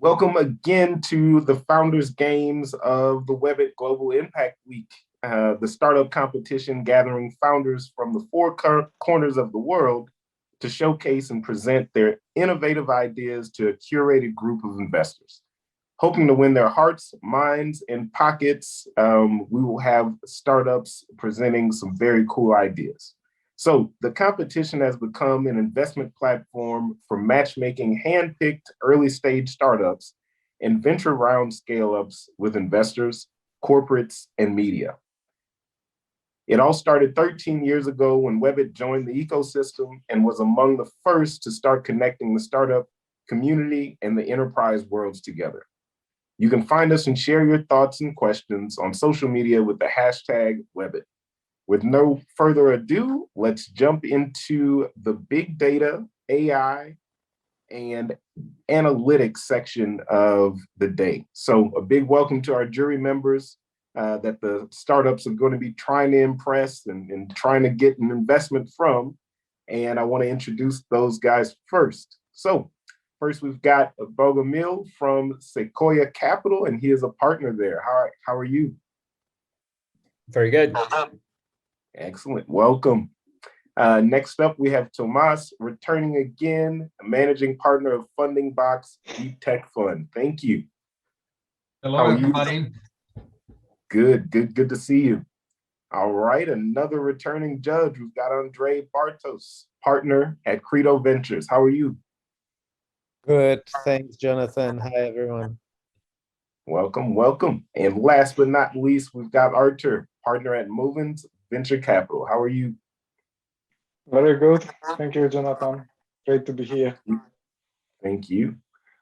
Welcome again to the Founders Games of the Webit Global Impact Week, the startup competition gathering founders from the four corners of the world to showcase and present their innovative ideas to a curated group of investors. Hoping to win their hearts, minds, and pockets, we will have startups presenting some very cool ideas. So the competition has become an investment platform for matchmaking hand-picked early-stage startups and venture round scale-ups with investors, corporates, and media. It all started 13 years ago when Webit joined the ecosystem and was among the first to start connecting the startup community and the enterprise worlds together. You can find us and share your thoughts and questions on social media with the hashtag Webit. With no further ado, let's jump into the big data, AI, and analytics section of the day. So a big welcome to our jury members that the startups are going to be trying to impress and trying to get an investment from. And I want to introduce those guys first. So first, we've got Bogomil from Sequoia Capital, and he is a partner there. How are you? Very good. Excellent. Welcome. Next up, we have Tomas returning again, a managing partner of Funding Box Deep Tech Fund. Thank you. Hello, everybody. Good to see you. All right, another returning judge. We've got Ondrej, Bartos, partner at Credo Ventures. How are you? Good. Thanks, Jonathan. Hi, everyone. Welcome. And last but not least, we've got Artur, partner at Movens Venture Capital. How are you? Very good. Thank you, Jonathan. Great to be here. Thank you.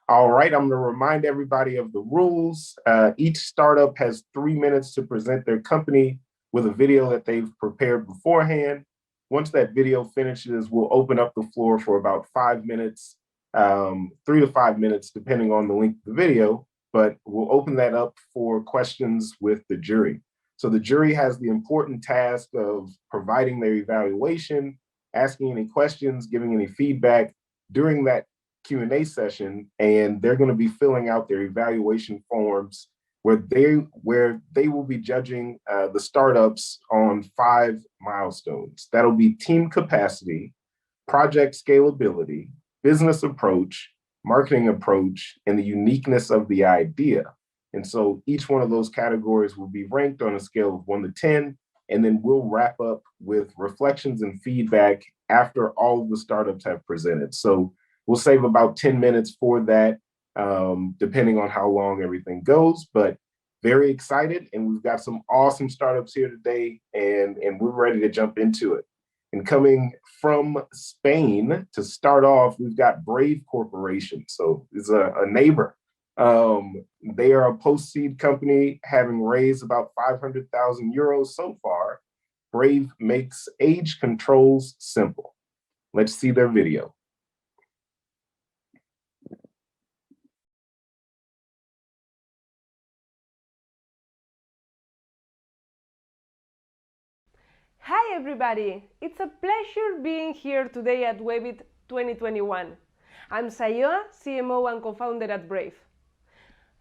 All right, I'm going to remind everybody of the rules. Each startup has 3 minutes to present their company with a video that they've prepared beforehand. Once that video finishes, we'll open up the floor for about 5 minutes, 3 to 5 minutes, depending on the length of the video, but we'll open that up for questions with the jury. So the jury has the important task of providing their evaluation, asking any questions, giving any feedback during that Q&A session, and they're going to be filling out their evaluation forms where they will be judging the startups on 5 milestones. That'll be team capacity, project scalability, business approach, marketing approach, and the uniqueness of the idea. And so each one of those categories will be ranked on a scale of 1 to 10, and then we'll wrap up with reflections and feedback after all of the startups have presented. So we'll save about 10 minutes for that, depending on how long everything goes, but very excited. And we've got some awesome startups here today, and we're ready to jump into it. And coming from Spain to start off, we've got Brave Corporation. So it's a neighbor. They are a post-seed company having raised about 500,000 euros so far. Brave makes age controls simple. Let's see their video. Hi everybody! It's a pleasure being here today at Webit 2021. I'm Sayoa, CMO and co-founder at Brave.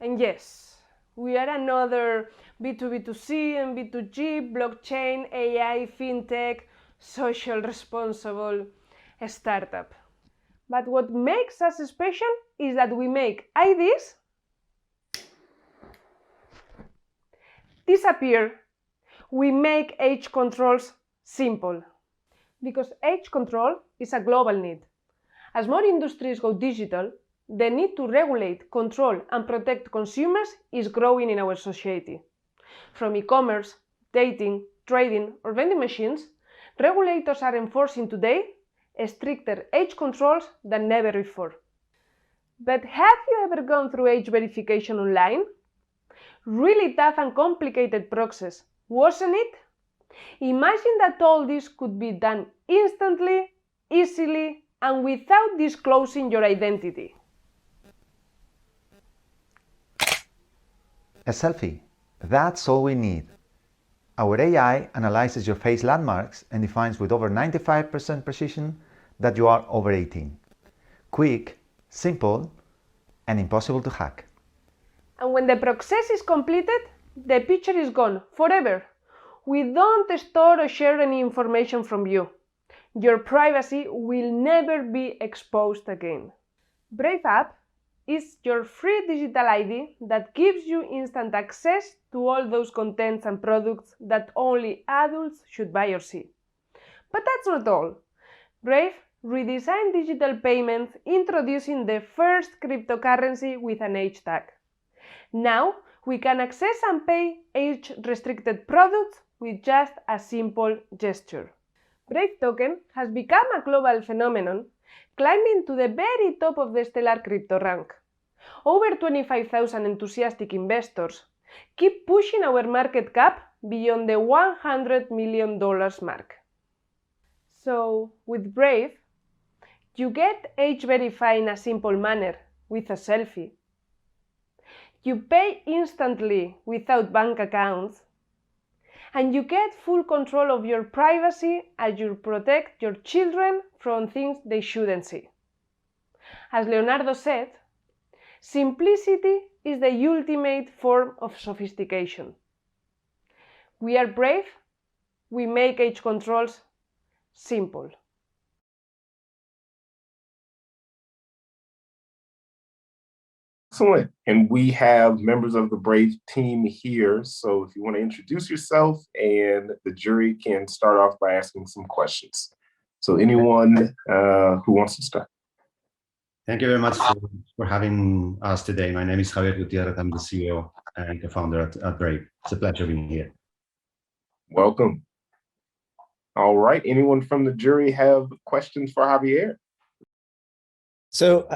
And yes, we are another B2B2C and B2G, blockchain, AI, fintech, social responsible startup. But what makes us special is that we make ideas disappear. We make age controls simple. Because age control is a global need. As more industries go digital, the need to regulate, control, and protect consumers is growing in our society. From e-commerce, dating, trading, or vending machines, regulators are enforcing today stricter age controls than never before. But have you ever gone through age verification online? Really tough and complicated process, wasn't it? Imagine that all this could be done instantly, easily, and without disclosing your identity. A selfie. That's all we need. Our AI analyzes your face landmarks and defines with over 95% precision that you are over 18. Quick, simple, and impossible to hack. And when the process is completed, the picture is gone forever. We don't store or share any information from you. Your privacy will never be exposed again. Brave app is your free digital ID that gives you instant access to all those contents and products that only adults should buy or see. But that's not all. Brave redesigned digital payments, introducing the first cryptocurrency with an age tag. Now we can access and pay age-restricted products with just a simple gesture. Brave token has become a global phenomenon, climbing to the very top of the stellar crypto rank. Over 25,000 enthusiastic investors keep pushing our market cap beyond the $100 million mark. So, with Brave, you get age verified in a simple manner with a selfie. You pay instantly without bank accounts, and you get full control of your privacy as you protect your children from things they shouldn't see. As Leonardo said, simplicity is the ultimate form of sophistication. We are brave, we make age controls simple. Excellent. And we have members of the Brave team here. So if you want to introduce yourself, and the jury can start off by asking some questions. So anyone who wants to start. Thank you very much for having us today. My name is Javier Gutierrez. I'm the CEO and co-founder at Brave. It's a pleasure being here. Welcome. All right. Anyone from the jury have questions for Javier? So,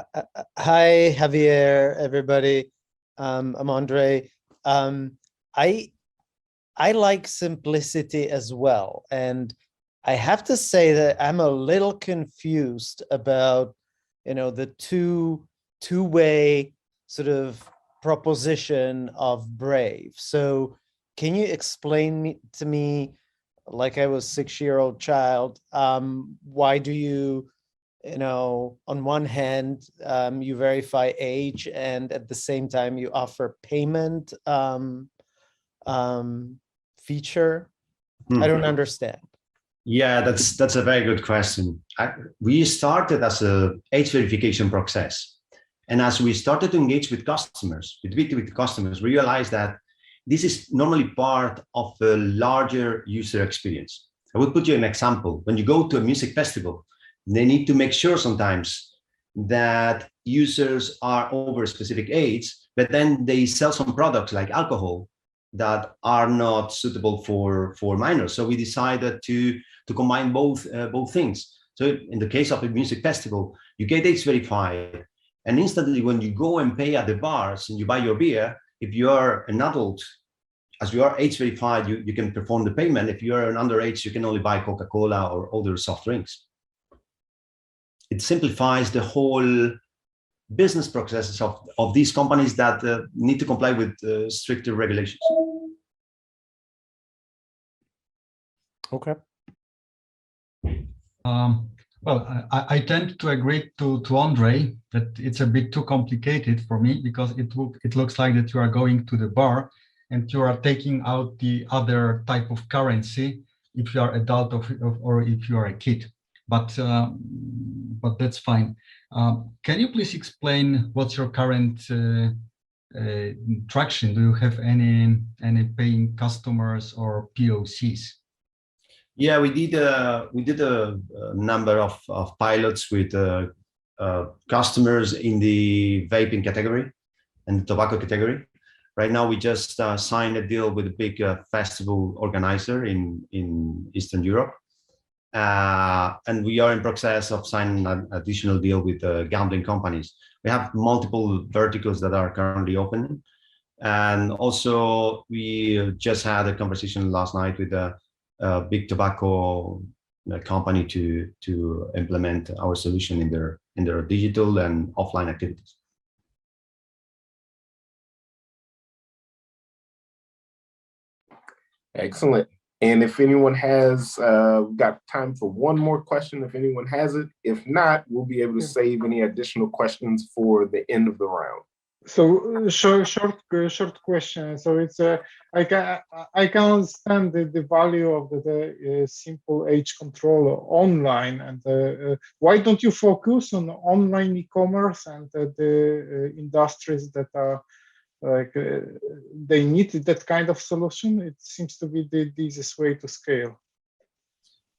hi, Javier, everybody. I'm Ondrej. I like simplicity as well. And I have to say that I'm a little confused about, the two-way sort of proposition of Brave. So can you explain to me, like I was a 6-year-old child, why do you, on one hand, you verify age, and at the same time you offer payment feature? I don't understand. Yeah, that's a very good question. We started as a age verification process. And as we started to engage with customers, with B2B customers, we realized that this is normally part of a larger user experience. I will put you an example. When you go to a music festival, they need to make sure sometimes that users are over a specific age, but then they sell some products like alcohol that are not suitable for minors. So we decided to combine both things. So in the case of a music festival, you get age verified, and instantly when you go and pay at the bars and you buy your beer, if you are an adult, as you are age verified, you can perform the payment. If you are an underage, you can only buy Coca-Cola or other soft drinks. It simplifies the whole business processes of these companies that need to comply with stricter regulations. Okay. Well, I tend to agree to Ondrej that it's a bit too complicated for me, because it looks like that you are going to the bar and you are taking out the other type of currency if you are adult or if you are a kid. But that's fine. Can you please explain what's your current traction? Do you have any paying customers or POCs? Yeah, we did a number of pilots with customers in the vaping category and the tobacco category. Right now, we just signed a deal with a big festival organizer in Eastern Europe. And we are in process of signing an additional deal with gambling companies. We have multiple verticals that are currently open. And also, we just had a conversation last night with a big tobacco company to implement our solution in their digital and offline activities. Excellent. And if anyone has, we've got time for one more question if anyone has it. If not, we'll be able to save any additional questions for the end of the round. So short question. So it's I can understand the value of the simple edge control online, and why don't you focus on online e-commerce and the industries that are like they need that kind of solution? It seems to be the easiest way to scale.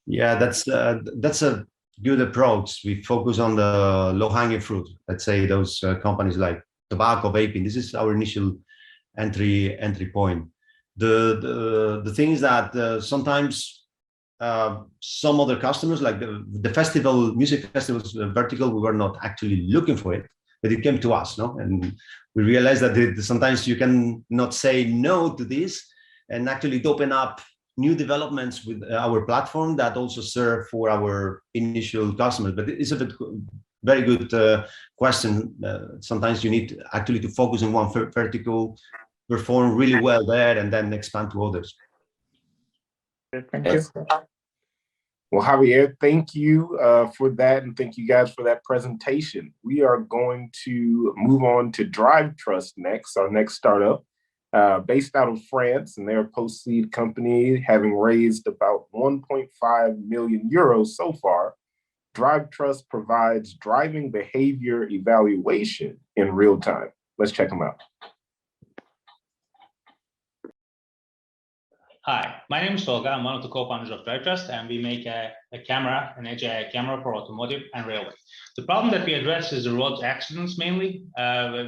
Yeah, that's a good approach. We focus on the low-hanging fruit. Let's say those companies like tobacco, vaping. This is our initial entry point. The things that sometimes some other customers, like the music festivals vertical, we were not actually looking for it, but it came to us, no? And we realized that sometimes you can not say no to this, and actually open up new developments with our platform that also serve for our initial customers. But it's a very good question. Sometimes you need actually to focus on one vertical, perform really well there, and then expand to others. Thank you. Well, Javier, thank you for that, and thank you guys for that presentation. We are going to move on to Drive Trust next, our next startup, based out of France, and they're a post-seed company, having raised about 1.5 million euros so far. Drive Trust provides driving behavior evaluation in real time. Let's check them out. Hi, my name is Tolga. I'm one of the co-founders of Drive Trust, and we make an edge AI camera for automotive and railway. The problem that we address is the road accidents mainly,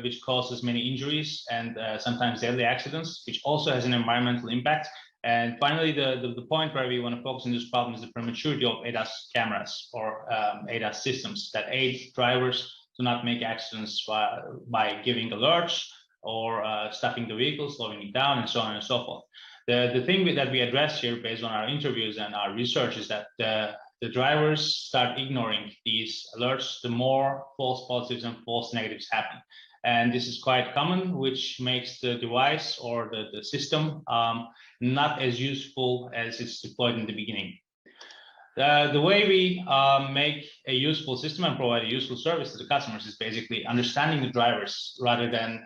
which causes many injuries and sometimes deadly accidents, which also has an environmental impact. And finally, the point where we want to focus on this problem is the prematurity of ADAS cameras or ADAS systems that aid drivers to not make accidents by giving alerts or stopping the vehicle, slowing it down, and so on and so forth. The thing that we address here based on our interviews and our research is that the drivers start ignoring these alerts, the more false positives and false negatives happen. And this is quite common, which makes the device or the system not as useful as it's deployed in the beginning. The way we make a useful system and provide a useful service to the customers is basically understanding the drivers rather than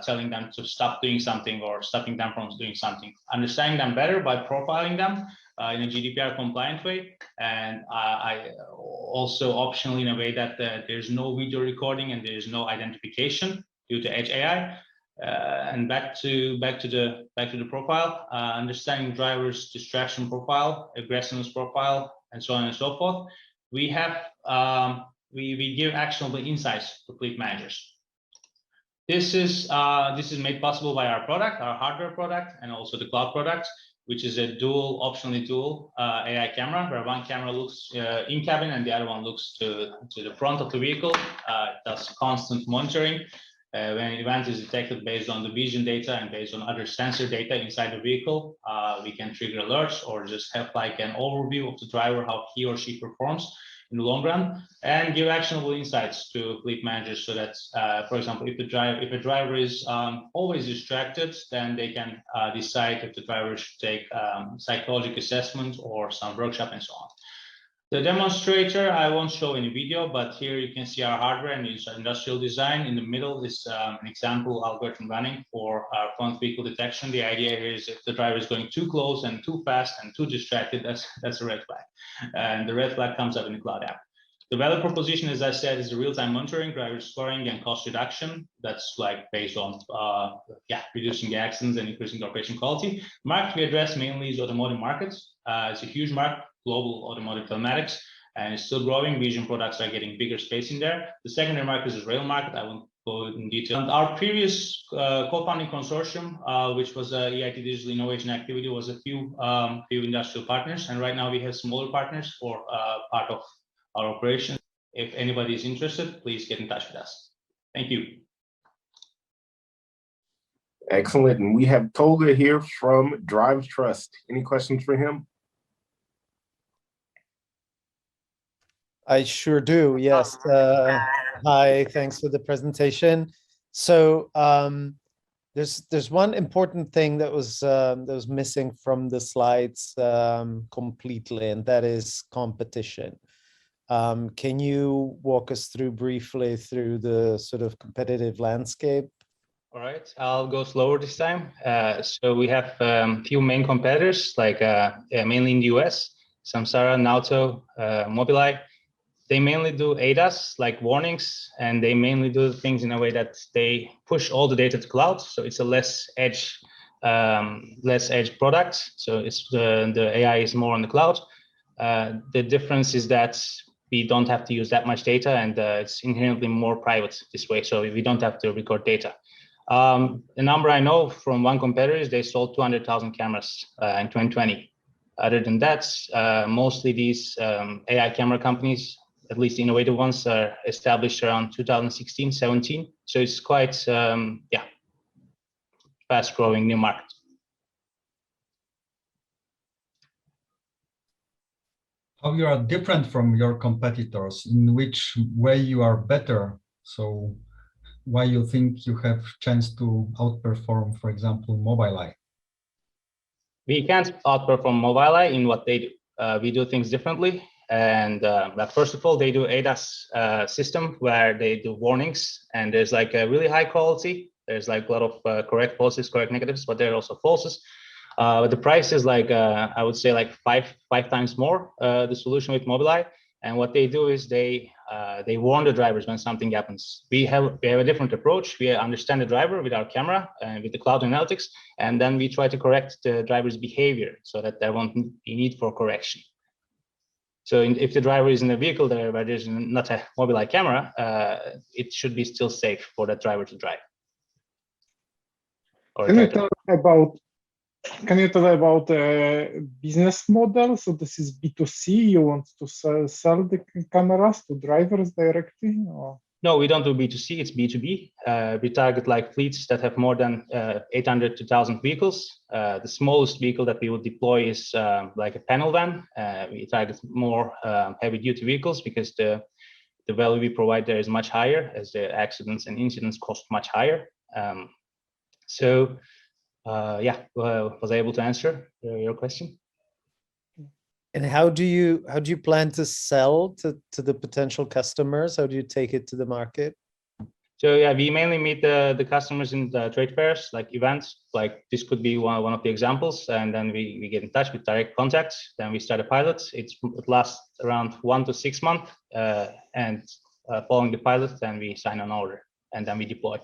telling them to stop doing something or stopping them from doing something. Understanding them better by profiling them in a GDPR compliant way, and I also optionally in a way that there's no video recording and there's no identification due to edge AI. And back to the profile, understanding drivers' distraction profile, aggressiveness profile, and so on and so forth. We have we give actionable insights to fleet managers. This is made possible by our product, our hardware product, and also the cloud product, which is a optionally dual AI camera, where one camera looks in cabin and the other one looks to the front of the vehicle. It does constant monitoring. When an event is detected based on the vision data and based on other sensor data inside the vehicle, we can trigger alerts or just have like an overview of the driver, how he or she performs in the long run, and give actionable insights to fleet managers so that, for example, if a driver is always distracted, then they can decide if the driver should take psychological assessment or some workshop and so on. The demonstrator I won't show in a video, but here you can see our hardware and its industrial design. In the middle is an example algorithm running for our front vehicle detection. The idea here is if the driver is going too close and too fast and too distracted, that's a red flag. And the red flag comes up in the cloud app. The value proposition, as I said, is the real-time monitoring, driver scoring, and cost reduction. That's like based on reducing the accidents and increasing the operation quality. The market we address mainly is automotive markets. It's a huge market, global automotive telematics, and it's still growing. Vision products are getting bigger space in there. The secondary market is the rail market. I won't go in detail. And our previous co-founding consortium, which was a EIT Digital Innovation Activity, was a few industrial partners, and right now we have smaller partners for part of our operation. If anybody is interested, please get in touch with us. Thank you. Excellent. And we have Tolga here from Drive Trust. Any questions for him? I sure do, yes. Hi, thanks for the presentation. So There's one important thing that was missing from the slides completely, and that is competition. Can you walk us through briefly through the sort of competitive landscape? All right, I'll go slower this time. So we have few main competitors, like mainly in the US, Samsara, Nauto, Mobileye. They mainly do ADAS, like warnings, and they mainly do things in a way that they push all the data to cloud. So it's a less edge product. So it's the AI is more on the cloud. The difference is that we don't have to use that much data, and it's inherently more private this way. So we don't have to record data. The number I know from one competitor is they sold 200,000 cameras in 2020. Other than that, mostly these AI camera companies, at least the innovative ones, are established around 2016, 17. So it's quite, fast growing new market. How you are different from your competitors? In which way you are better? So why you think you have chance to outperform, for example, Mobileye? We can't outperform Mobileye in what they do. We do things differently. And first of all, they do ADAS system where they do warnings, and there's like a really high quality. There's like a lot of correct positives, correct negatives, but there are also falses. But the price is like, I would say like five times more, the solution with Mobileye. And what they do is they warn the drivers when something happens. We have a different approach. We understand the driver with our camera and with the cloud analytics, and then we try to correct the driver's behavior so that there won't be need for correction. So if the driver is in a vehicle there where there's not a Mobileye camera, it should be still safe for that driver to drive. Can you tell about business model? So this is B2C. You want to sell the cameras to drivers directly? Or? No, we don't do B2C. It's B2B. We target like fleets that have more than 800 to 1,000 vehicles. The smallest vehicle that we would deploy is like a panel van. We target more heavy-duty vehicles because the value we provide there is much higher, as the accidents and incidents cost much higher. Was I able to answer your question? And how do you plan to sell to the potential customers? How do you take it to the market? So yeah, we mainly meet the customers in the trade fairs, like events. Like this could be one of the examples, and then we get in touch with direct contacts. Then we start a pilot. It lasts around 1 to 6 months, and following the pilot, then we sign an order, and then we deploy.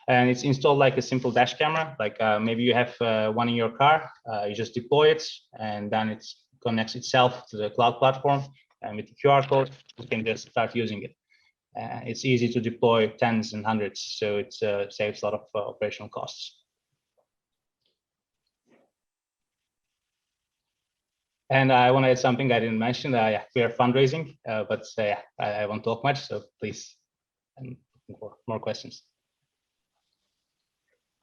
And it's installed like a simple dash camera. Like maybe you have one in your car. You just deploy it, and then it connects itself to the cloud platform. And with the QR code, you can just start using it. It's easy to deploy tens and hundreds, so it saves a lot of operational costs. And I want to add something I didn't mention. We are fundraising, but I won't talk much, so please, more questions.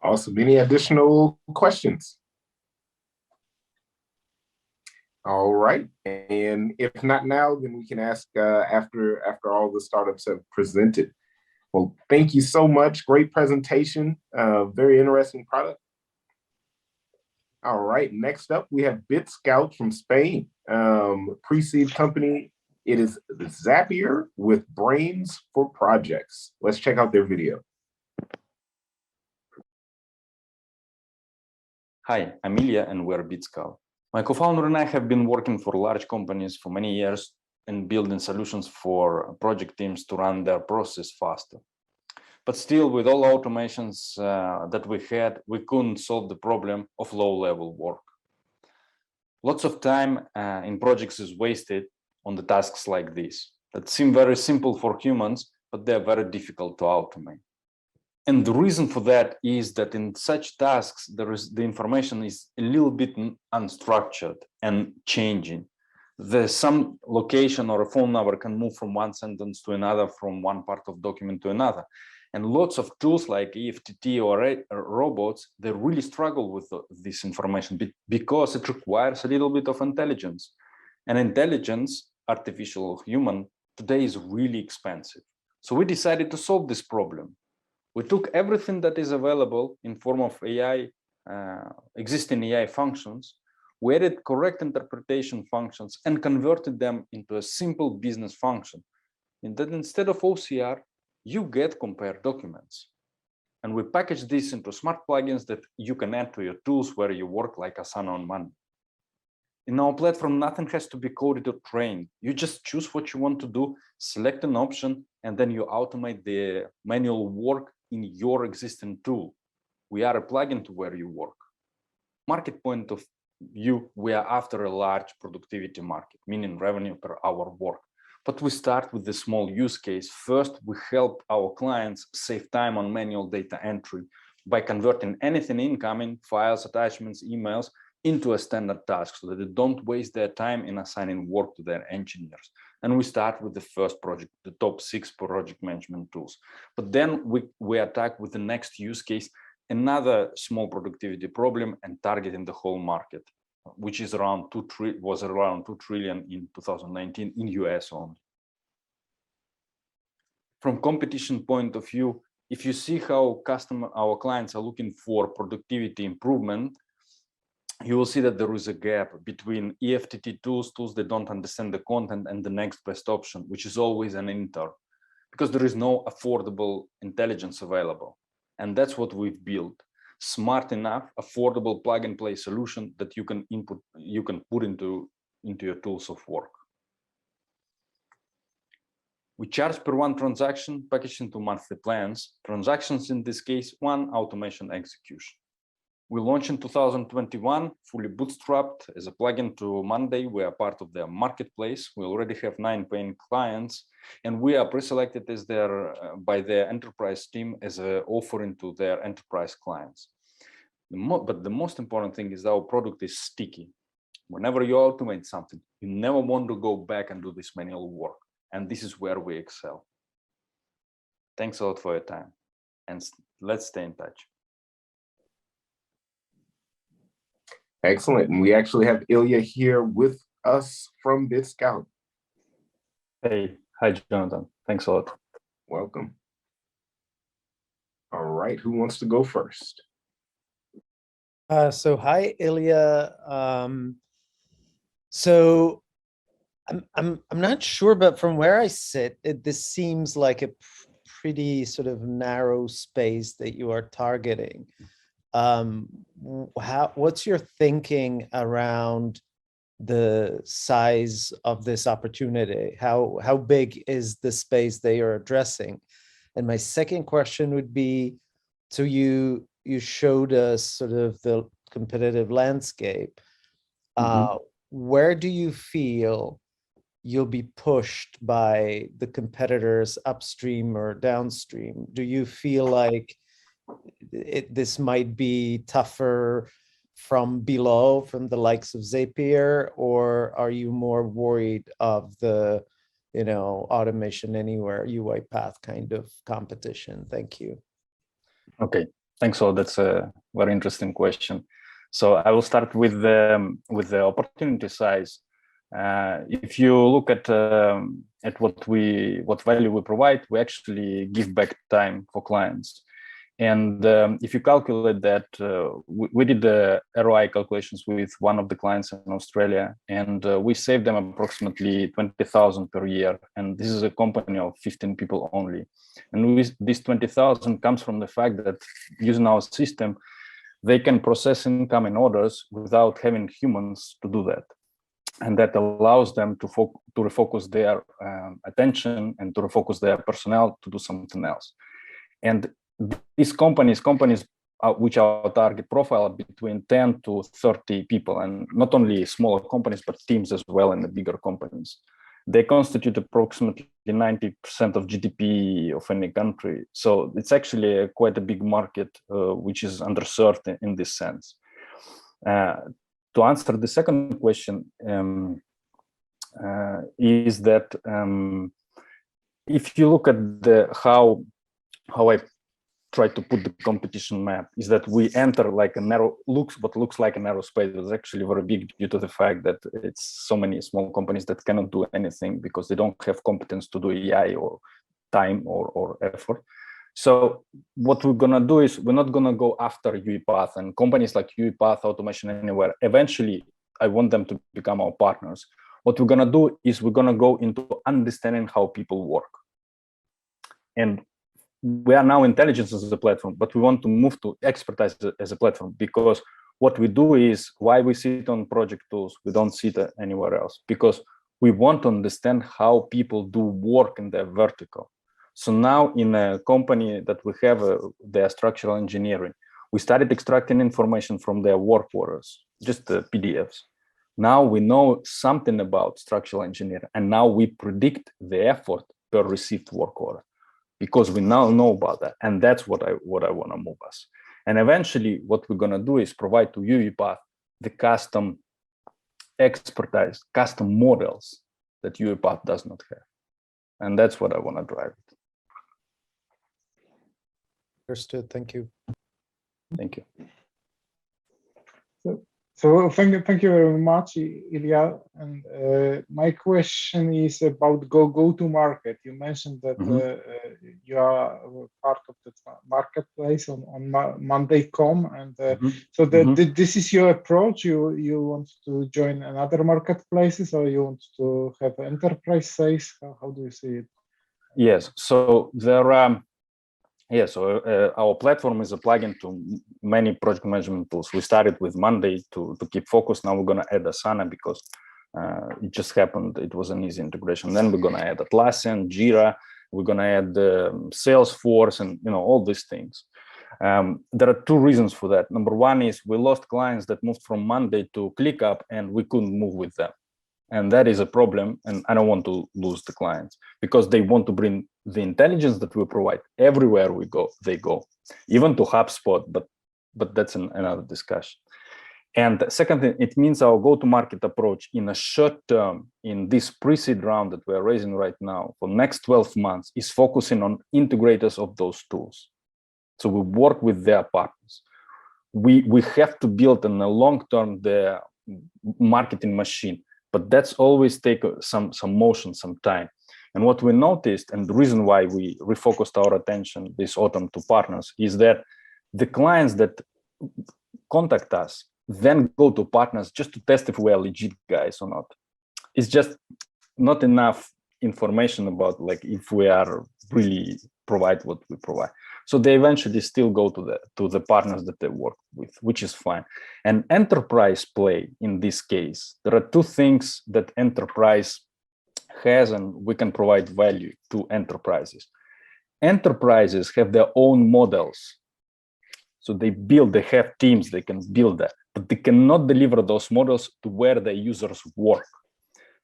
Awesome. Any additional questions? All right. And if not now, then we can ask after all the startups have presented. Well, thank you so much. Great presentation. Very interesting product. All right. Next up, we have BitScout from Spain. Pre-seed company. It is Zapier with brains for projects. Let's check out their video. Hi, I'm Ilya and we're BitScout. My co-founder and I have been working for large companies for many years and building solutions for project teams to run their process faster. But still, with all automations that we had, we couldn't solve the problem of low-level work. Lots of time in projects is wasted on the tasks like this that seem very simple for humans, but they're very difficult to automate. And the reason for that is that in such tasks, the information is a little bit unstructured and changing. Some location or a phone number can move from one sentence to another, from one part of document to another. And lots of tools like EFTT or robots, they really struggle with this information because it requires a little bit of intelligence. And intelligence, artificial or human, today is really expensive. So we decided to solve this problem. We took everything that is available in form of AI, existing AI functions. We added correct interpretation functions and converted them into a simple business function. And that instead of OCR, you get compared documents. And we package this into smart plugins that you can add to your tools where you work like Asana on Monday. In our platform, nothing has to be coded or trained. You just choose what you want to do, select an option, and then you automate the manual work in your existing tool. We are a plugin to where you work. Market point of view, we are after a large productivity market, meaning revenue per hour work. But we start with the small use case. First, we help our clients save time on manual data entry by converting anything incoming, files, attachments, emails, into a standard task so that they don't waste their time in assigning work to their engineers. And we start with the first project, the top 6 project management tools. But then we attack with the next use case, another small productivity problem, and targeting the whole market, which is was around 2 trillion in 2019 in US only. From competition point of view, if you see how our clients are looking for productivity improvement, you will see that there is a gap between EFTT tools that don't understand the content, and the next best option, which is always an intern, because there is no affordable intelligence available. And that's what we've built. Smart enough, affordable plug and play solution that you can put into your tools of work. We charge per one transaction, packaged into monthly plans. Transactions in this case, one automation execution. We launched in 2021, fully bootstrapped as a plugin to Monday. We are part of their marketplace. We already have 9 paying clients, and we are pre-selected as by their enterprise team as an offering to their enterprise clients. But the most important thing is our product is sticky. Whenever you automate something, you never want to go back and do this manual work. And this is where we excel. Thanks a lot for your time, and let's stay in touch. Excellent. And we actually have Ilya here with us from BitScout. Hey, hi, Jonathan. Thanks a lot. Welcome. All right, who wants to go first? So hi, Ilya. So I'm not sure, but from where I sit, this seems like a pretty sort of narrow space that you are targeting. What's your thinking around the size of this opportunity? How big is the space that you're addressing? And my second question would be, so you showed us sort of the competitive landscape. Where do you feel you'll be pushed by the competitors upstream or downstream? Do you feel like this might be tougher from below, from the likes of Zapier, or are you more worried of the, automation anywhere, UiPath kind of competition? Thank you. Okay, thanks a lot. That's a very interesting question. So I will start with the opportunity size. If you look at what value we provide, we actually give back time for clients. And if you calculate that, we did the ROI calculations with one of the clients in Australia, and we saved them approximately 20,000 per year. And this is a company of 15 people only. And with this 20,000 comes from the fact that using our system, they can process incoming orders without having humans to do that. And that allows them to refocus their attention and to refocus their personnel to do something else. And these companies which our target profile are between 10 to 30 people, and not only smaller companies, but teams as well in the bigger companies. They constitute approximately 90% of GDP of any country. So it's actually quite a big market, which is underserved in this sense. To answer the second question, is that if you look at how I try to put the competition map, is that we enter like what looks like a narrow space, but it's actually very big due to the fact that it's so many small companies that cannot do anything because they don't have competence to do AI or time or effort. So what we're gonna do is we're not gonna go after UiPath and companies like UiPath, Automation Anywhere. Eventually, I want them to become our partners. What we're gonna do is we're gonna go into understanding how people work. And we are now intelligence as a platform, but we want to move to expertise as a platform, because what we do is why we sit on project tools, we don't sit anywhere else, because we want to understand how people do work in their vertical. So now in a company that we have their structural engineering, we started extracting information from their work orders, just the PDFs. Now we know something about structural engineering, and now we predict the effort per received work order, because we now know about that. And that's what I want to move us. And eventually what we're going to do is provide to UiPath the custom expertise, custom models that UiPath does not have. And that's what I want to drive. Understood. Thank you. Thank you. So thank you very much, Ilya. And my question is about go to market. You mentioned that you are part of the marketplace on Monday.com, and so this is your approach. You want to join another marketplaces, or you want to have enterprise sales? How do you see it? Yes. So there are. Yeah, so our platform is a plugin to many project management tools. We started with Monday to keep focus. Now we're going to add Asana because it just happened. It was an easy integration. Then we're going to add Atlassian, Jira. We're going to add Salesforce, and all these things. There are two reasons for that. Number one is we lost clients that moved from Monday to ClickUp, and we couldn't move with them. And that is a problem, and I don't want to lose the clients because they want to bring the intelligence that we provide everywhere we go. They go, even to HubSpot, but that's another discussion. And the second thing, it means our go-to-market approach in a short term, in this pre-seed round that we're raising right now for next 12 months, is focusing on integrators of those tools. So we work with their partners. We have to build in the long term the marketing machine. But that's always take some motion, some time. And what we noticed, and the reason why we refocused our attention this autumn to partners, is that the clients that contact us then go to partners just to test if we are legit guys or not. It's just not enough information about if we are really provide what we provide. So they eventually still go to the partners that they work with, which is fine. And enterprise play in this case, there are two things that enterprise has, and we can provide value to enterprises. Enterprises have their own models. So they have teams, they can build that, but they cannot deliver those models to where the users work.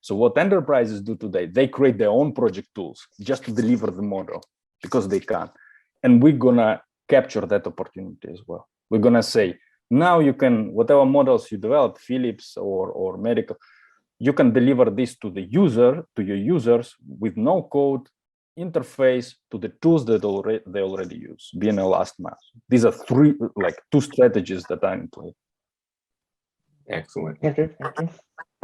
So what enterprises do today, they create their own project tools just to deliver the model because they can. And we're gonna capture that opportunity as well. We're gonna say, now you can, whatever models you develop, Philips or medical, you can deliver this to the user, to your users with no code interface to the tools that they already use, being a last mile. These are two strategies that are in play. Excellent. Okay, thank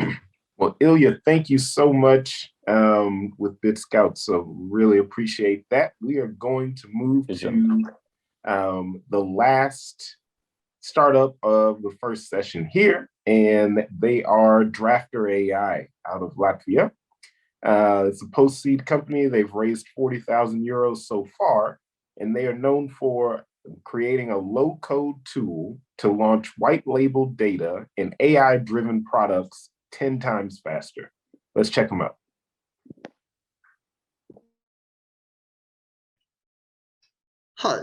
you. Well, Ilya, thank you so much with BitScout. So really appreciate that. We are going to move to the last startup of the first session here, and they are Drafter AI out of Latvia. It's a post-seed company. They've raised 40,000 euros so far, and they are known for creating a low-code tool to launch white-label data and AI-driven products 10 times faster. Let's check them out. Hi,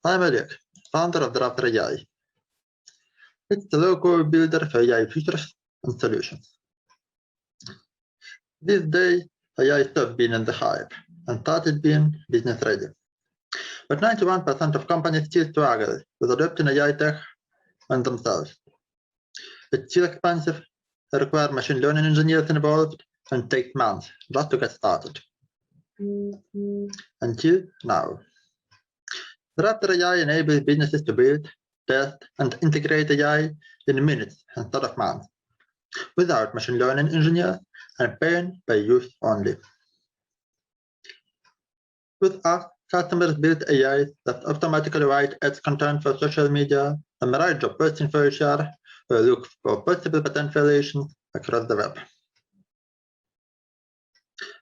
I'm Jacek, founder of Drafter AI. It's the low-code builder for AI features and solutions. This day, AI stopped being in the hype and started being business ready. But 91% of companies still struggle with adopting AI tech on themselves. It's still expensive, requires machine learning engineers involved, and takes months just to get started. Until now. Drafter AI enables businesses to build, test, and integrate AI in minutes instead of months, without machine learning engineers and paying by use only. With us, customers build AI that automatically write ads content for social media, summarize job posting for HR, or look for possible potential relations across the web.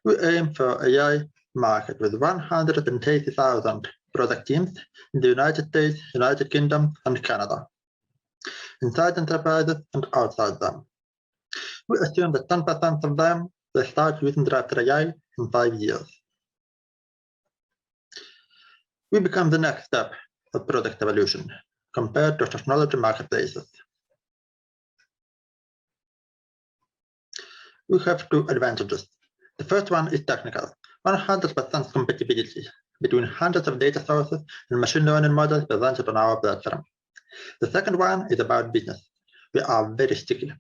We aim for AI market with 180,000 product teams in the United States, United Kingdom, and Canada, inside enterprises and outside them. We assume that 10% of them will start using Drafter AI in 5 years. We become the next step of product evolution compared to technology marketplaces. We have two advantages. The first one is technical, 100% compatibility between hundreds of data sources and machine learning models presented on our platform. The second one is about business. We are very sticky.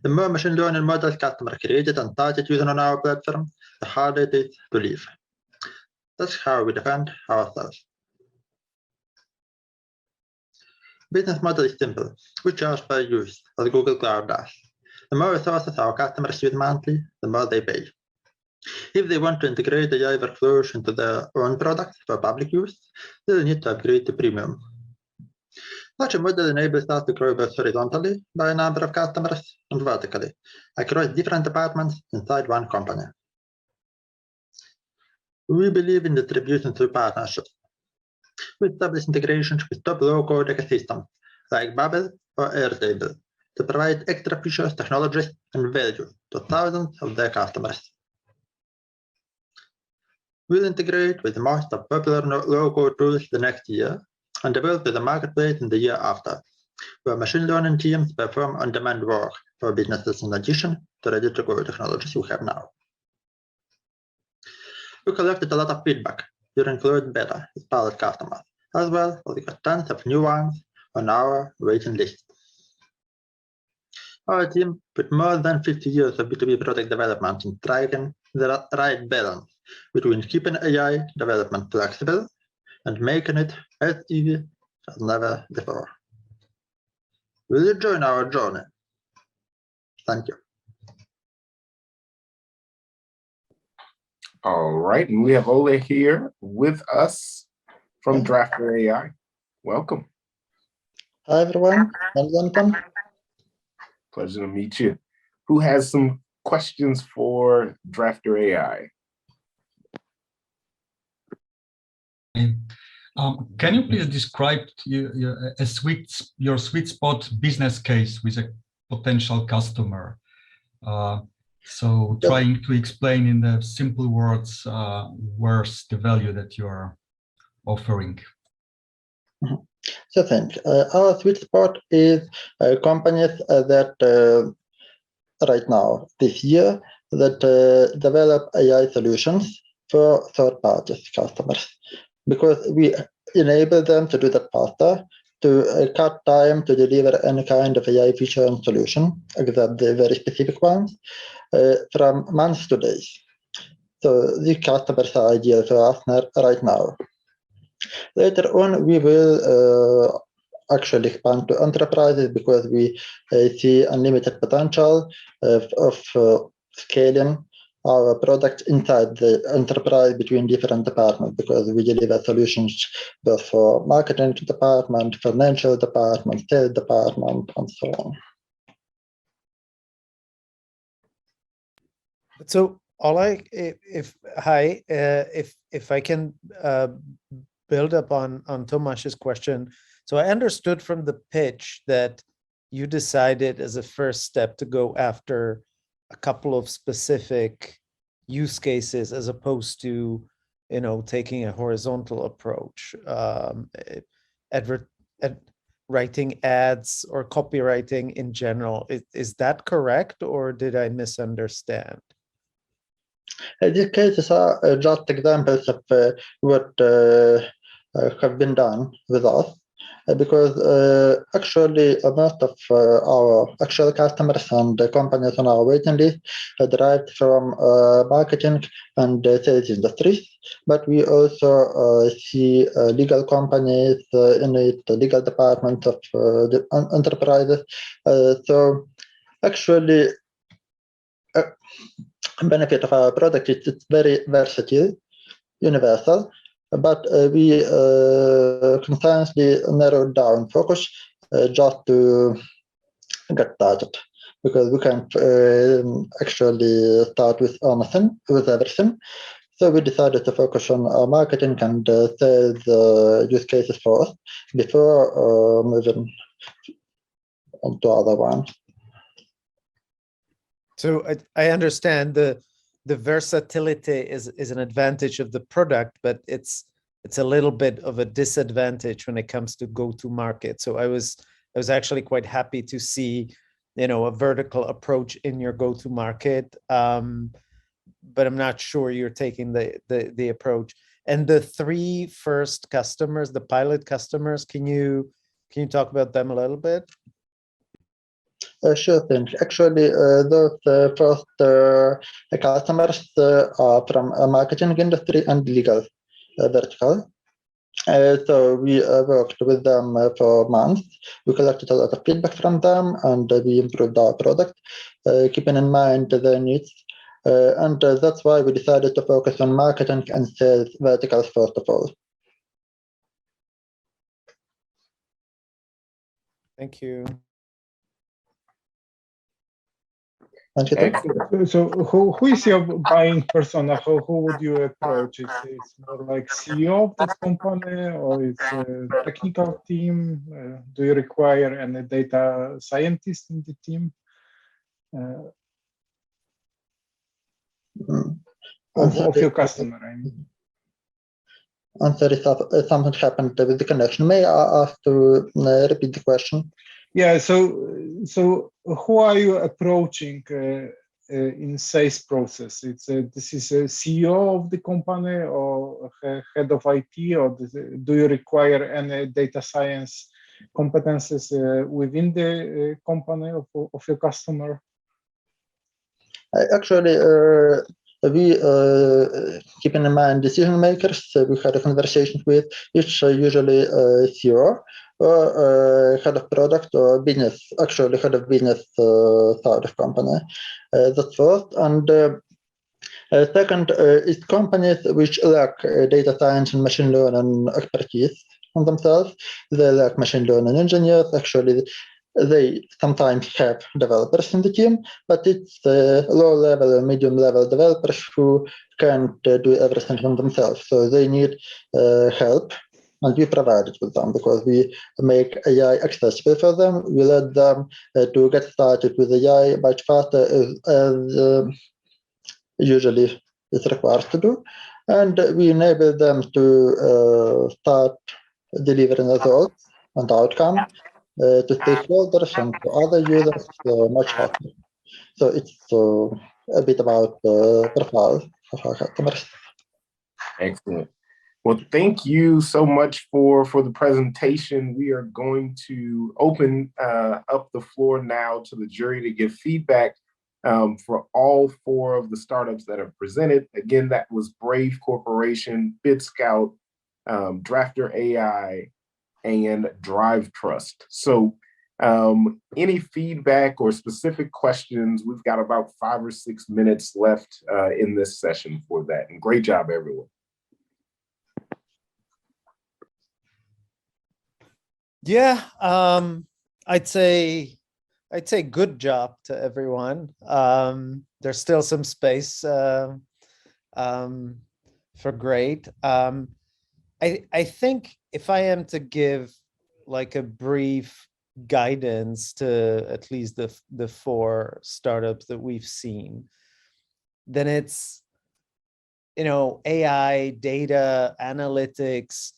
The more machine learning models customers created and started using on our platform, the harder it is to leave. That's how we defend ourselves. Business model is simple. We charge per use, as Google Cloud does. The more resources our customers use monthly, the more they pay. If they want to integrate AI workflows into their own products for public use, they'll need to upgrade to premium. Such a model enables us to grow both horizontally by a number of customers and vertically across different departments inside one company. We believe in distribution through partnerships. We establish integrations with top low-code ecosystems like Babel or Airtable to provide extra features, technologies, and value to thousands of their customers. We'll integrate with most of popular low-code tools the next year and develop with the marketplace in the year after, where machine learning teams perform on-demand work for businesses in addition to ready-to-go technologies we have now. We collected a lot of feedback during Cloud Beta with pilot customers, as well as we got tons of new ones on our waiting list. Our team put more than 50 years of B2B product development in striking the right balance between keeping AI development flexible and making it as easy as never before. Will you join our journey? Thank you. All right, and we have Ole here with us from Drafter AI. Welcome. Hi, everyone. I'm welcome. Pleasure to meet you. Who has some questions for Drafter AI? Can you please describe your sweet spot business case with a potential customer? So trying to explain in the simple words, where's the value that you are offering? So thanks. Our sweet spot is companies that right now, this year, that develop AI solutions for third-party customers, because we enable them to do that faster, to cut time to deliver any kind of AI feature and solution, except the very specific ones, from months to days. So these customers are ideal for us right now. Later on, we will actually expand to enterprises because we see unlimited potential of scaling our product inside the enterprise between different departments, because we deliver solutions both for marketing department, financial department, sales department, and so on. So if I can build up on Tomáš's question. So I understood from the pitch that you decided as a first step to go after a couple of specific use cases as opposed to, taking a horizontal approach, writing ads or copywriting in general. Is that correct, or did I misunderstand? These cases are just examples of what have been done with us, because actually most of our actual customers and companies on our waiting list are derived from marketing and sales industries, but we also see legal companies in the legal department of the enterprises. So actually, benefit of our product is it's very versatile, universal, but we continuously narrowed down focus just to get started, because we can't actually start with everything. So we decided to focus on our marketing and sell the use cases first before moving on to other ones. So I understand the versatility is an advantage of the product, but it's a little bit of a disadvantage when it comes to go-to-market. So I was actually quite happy to see, a vertical approach in your go-to-market, but I'm not sure you're taking the approach. And the 3 first customers, the pilot customers, can you talk about them a little bit? Sure thing. Actually, those first customers are from marketing industry and legal vertical. So we worked with them for months. We collected a lot of feedback from them, and we improved our product, keeping in mind their needs. And that's why we decided to focus on marketing and sales verticals first of all. Thank you. Thank you. Excellent. So who is your buying persona? Who would you approach? It's more like CEO of the company, or it's a technical team? Do you require any data scientist in the team? Of your customer, I mean. I'm sorry, something happened with the connection. May I ask to repeat the question? Yeah, so who are you approaching in sales process? This is a CEO of the company or head of IT, or do you require any data science competences within the company of your customer? Actually, we keeping in mind decision makers. We had a conversation with each usually CEO or head of product or business, actually head of business side of company. That's first. And second is companies which lack data science and machine learning expertise on themselves. They lack machine learning engineers. Actually, they sometimes have developers in the team, but it's low-level or medium-level developers who can't do everything on themselves. So they need help, and we provide it with them because we make AI accessible for them. We let them to get started with AI much faster as usually it's required to do. And we enable them to start delivering results and outcome to stakeholders and to other users much faster. So it's a bit about the profile of our customers. Excellent. Well, thank you so much for the presentation. We are going to open up the floor now to the jury to give feedback for all 4 of the startups that are presented. Again, that was Brave Corporation, BidScout, Drafter AI, and Drive Trust. So any feedback or specific questions, we've got about 5 or 6 minutes left in this session for that. And great job, everyone. Yeah, I'd say good job to everyone. There's still some space for great. I think if I am to give like a brief guidance to at least the 4 startups that we've seen, then it's, AI, data, analytics.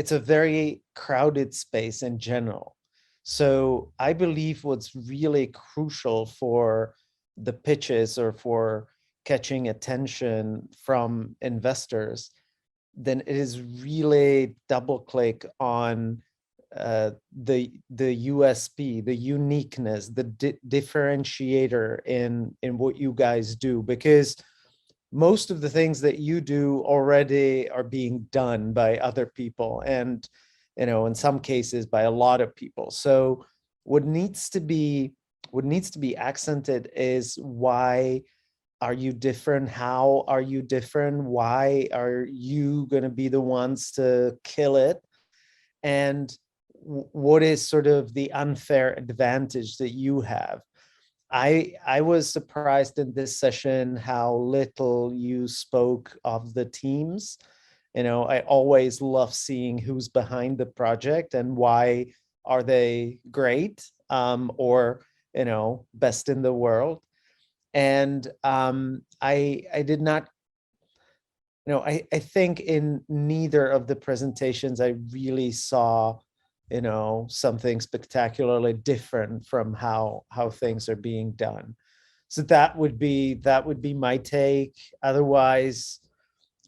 It's a very crowded space in general. So I believe what's really crucial for the pitches or for catching attention from investors, then it is really double click on the USP, the uniqueness, the differentiator in what you guys do, because most of the things that you do already are being done by other people, and in some cases by a lot of people. So what needs to be accented is why Are you different? How are you different? Why are you going to be the ones to kill it? And what is sort of the unfair advantage that you have? I was surprised in this session how little you spoke of the teams. You know, I always love seeing who's behind the project and why are they great, or, you know, best in the world. And I did not, you know, I think in neither of the presentations I really saw, you know, something spectacularly different from how things are being done. So that would be my take. Otherwise,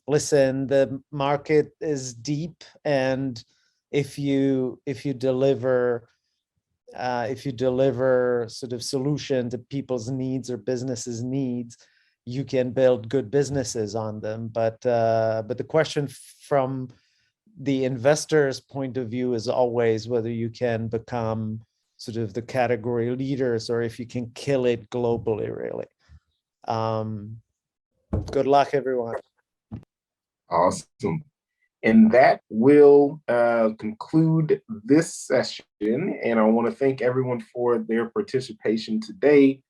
listen, the market is deep, and if you deliver sort of solution to people's needs or businesses' needs, you can build good businesses on them. But the question from the investor's point of view is always whether you can become sort of the category leaders or if you can kill it globally, really. Good luck, everyone. Awesome. And that will conclude this session. And I want to thank everyone for their participation today.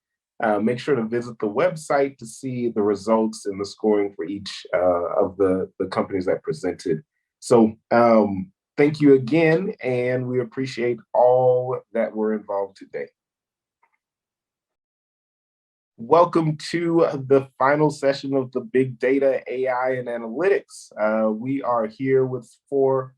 Make sure to visit the website to see the results and the scoring for each of the companies that presented. So thank you again, and we appreciate all that were involved today. Welcome to the final session of the Big Data, AI, and Analytics. We are here with 3 or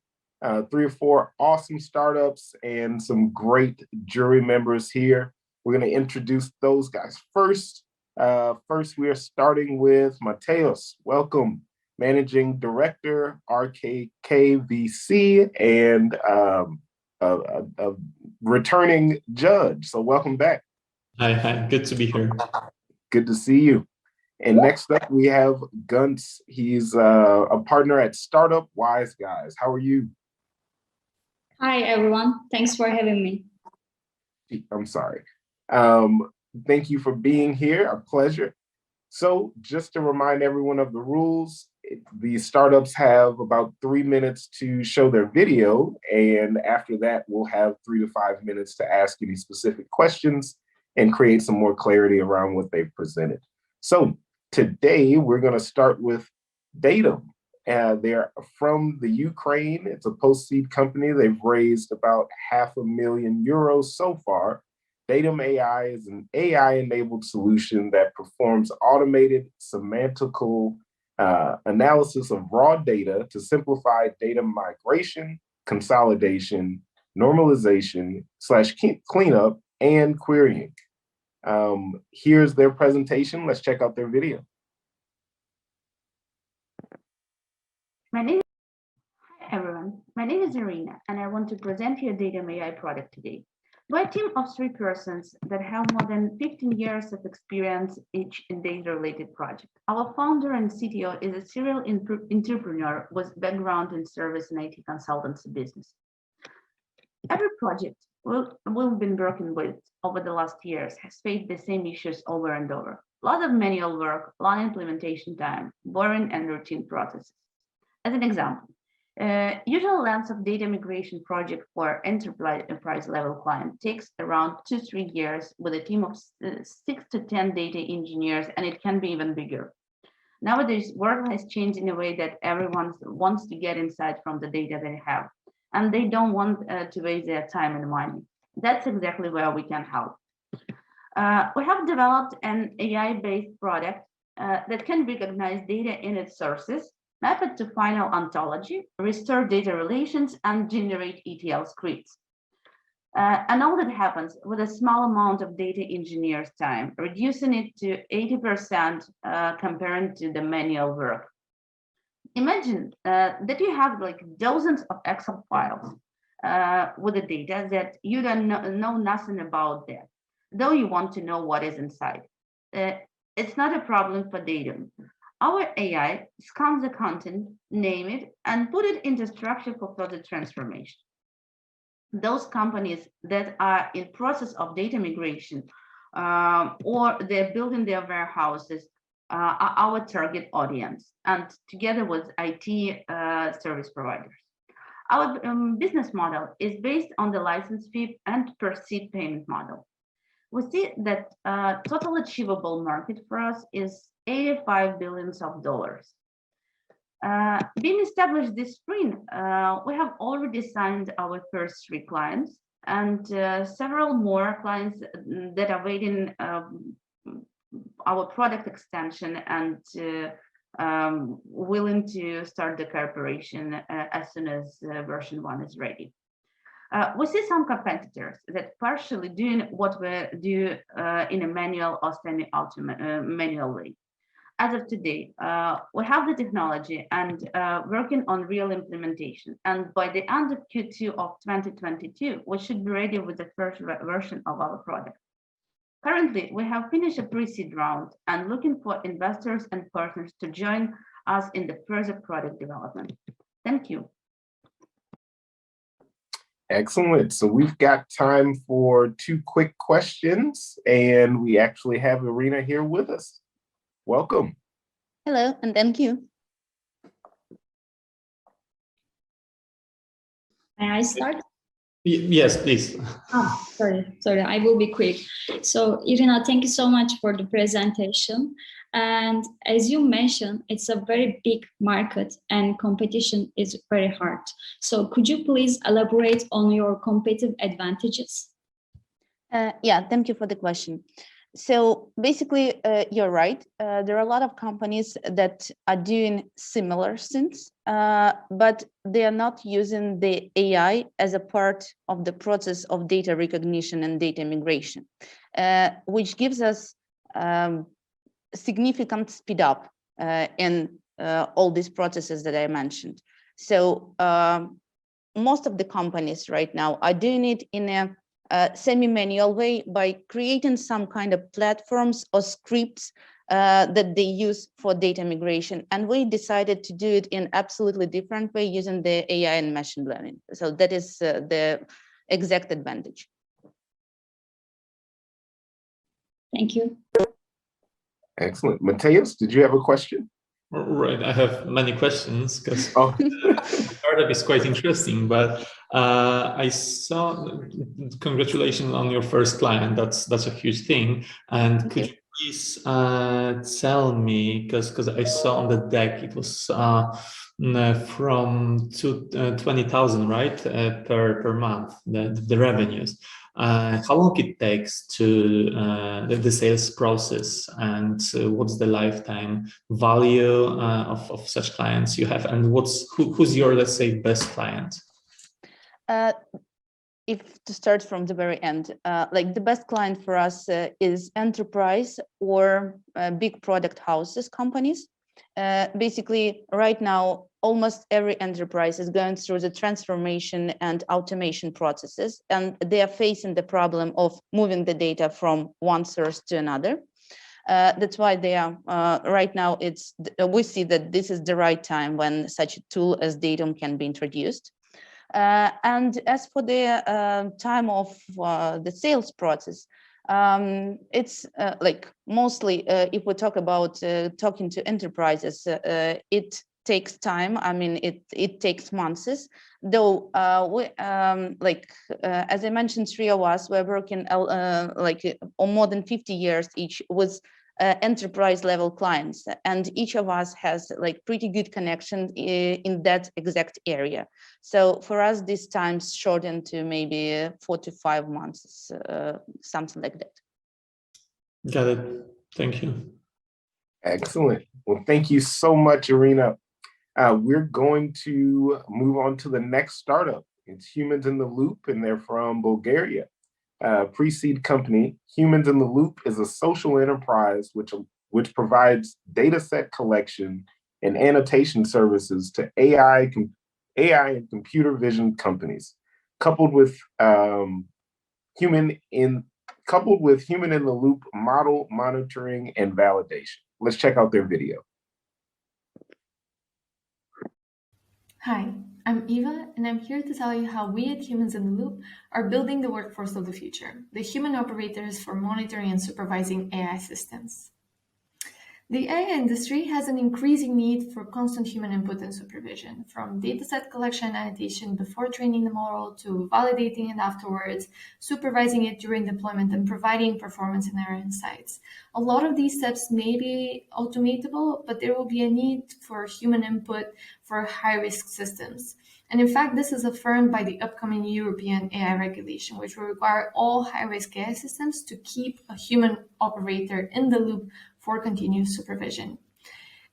4 awesome startups and some great jury members here. We're going to introduce those guys first. First, we are starting with Mateos. Welcome, Managing Director, RKKVC, and a returning judge. So welcome back. Hi, good to be here. Good to see you. And next up, we have Gunce. He's a partner at Startup Wise Guys. How are you? Hi, everyone. Thanks for having me. I'm sorry. Thank you for being here. A pleasure. So just to remind everyone of the rules, the startups have about 3 minutes to show their video. And after that, we'll have 3 to 5 minutes to ask any specific questions and create some more clarity around what they've presented. So today we're going to start with Datum. They're from the Ukraine. It's a post-seed company. They've raised about €500,000 so far. Datum AI is an AI-enabled solution that performs automated semantical analysis of raw data to simplify data migration, consolidation, normalization / cleanup, and querying. Here's their presentation. Let's check out their video. Hi everyone, my name is Irina, and I want to present you a Datum AI product today. We're a team of 3 persons that have more than 15 years of experience each in data-related project. Our founder and CTO is a serial entrepreneur with background in service and IT consultancy business. Every project we've been working with over the last years has faced the same issues over and over. A lot of manual work, long implementation time, boring and routine processes. As an example, usual length of data migration project for enterprise level client takes around 2-3 years with a team of 6 to 10 data engineers, and it can be even bigger. Nowadays, work has changed in a way that everyone wants to get insight from the data they have, and they don't want to waste their time and money. That's exactly where we can help. We have developed an AI-based product that can recognize data in its sources, map it to final ontology, restore data relations, and generate ETL scripts. And all that happens with a small amount of data engineers' time, reducing it to 80% compared to the manual work. Imagine that you have like dozens of Excel files with the data that you don't know nothing about that, though you want to know what is inside. It's not a problem for Datum. Our AI scans the content, name it, and put it into structure for further transformation. Those companies that are in process of data migration or they're building their warehouses are our target audience, and together with IT service providers. Our business model is based on the license fee and per seat payment model. We see that total achievable market for us is $85 billion. Being established this spring, we have already signed our first 3 clients and several more clients that are waiting our product extension and willing to start the cooperation as soon as version 1 is ready. We see some competitors that partially doing what we do in a manual or semi-manual way. As of today, we have the technology and working on real implementation. And by the end of Q2 of 2022, we should be ready with the first version of our product. Currently, we have finished a pre-seed round and looking for investors and partners to join us in the further product development. Thank you. Excellent. So we've got time for 2 quick questions, and we actually have Irina here with us. Welcome. Hello, and thank you. May I start? Yes, please. Oh, sorry, I will be quick. So, Irina, thank you so much for the presentation. And as you mentioned, it's a very big market and competition is very hard. So could you please elaborate on your competitive advantages? Yeah, thank you for the question. So basically, you're right. There are a lot of companies that are doing similar things, but they are not using the AI as a part of the process of data recognition and data migration, which gives us significant speed up in all these processes that I mentioned. So most of the companies right now are doing it in a semi-manual way by creating some kind of platforms or scripts that they use for data migration. And we decided to do it in absolutely different way using the AI and machine learning. So that is the exact advantage. Thank you. Excellent. Mateus, did you have a question? Right, I have many questions because the startup is quite interesting, but I saw, congratulations on your first client. That's a huge thing. And could you please tell me, because I saw on the deck it was from 20,000, right, per month, the revenues. How long it takes to the sales process, and what's the lifetime value of such clients you have, and who's your, let's say, best client? If to start from the very end, like the best client for us is enterprise or big product houses companies. Basically, right now, almost every enterprise is going through the transformation and automation processes, and they are facing the problem of moving the data from one source to another. That's why they are right now. We see that this is the right time when such a tool as Datum can be introduced. And as for the time of the sales process, it's like mostly if we talk about talking to enterprises, it takes time. I mean, it takes months. Though we as I mentioned, 3 of us were working like on more than 50 years each with enterprise level clients, and each of us has like pretty good connection in that exact area. So for us, this time's shortened to maybe 4 to 5 months, something like that. Got it. Thank you. Excellent. Well, thank you so much, Irina. We're going to move on to the next startup. It's Humans in the Loop, and they're from Bulgaria. Pre-seed company. Humans in the Loop is a social enterprise which provides data set collection and annotation services to AI and computer vision companies, coupled with human in the loop model monitoring and validation. Let's check out their video. Hi, I'm Eva, and I'm here to tell you how we at Humans in the Loop are building the workforce of the future, the human operators for monitoring and supervising AI systems. The AI industry has an increasing need for constant human input and supervision, from dataset collection and annotation before training the model to validating it afterwards, supervising it during deployment, and providing performance and error insights. A lot of these steps may be automatable, but there will be a need for human input for high-risk systems. And in fact, this is affirmed by the upcoming European AI regulation, which will require all high-risk AI systems to keep a human operator in the loop for continuous supervision.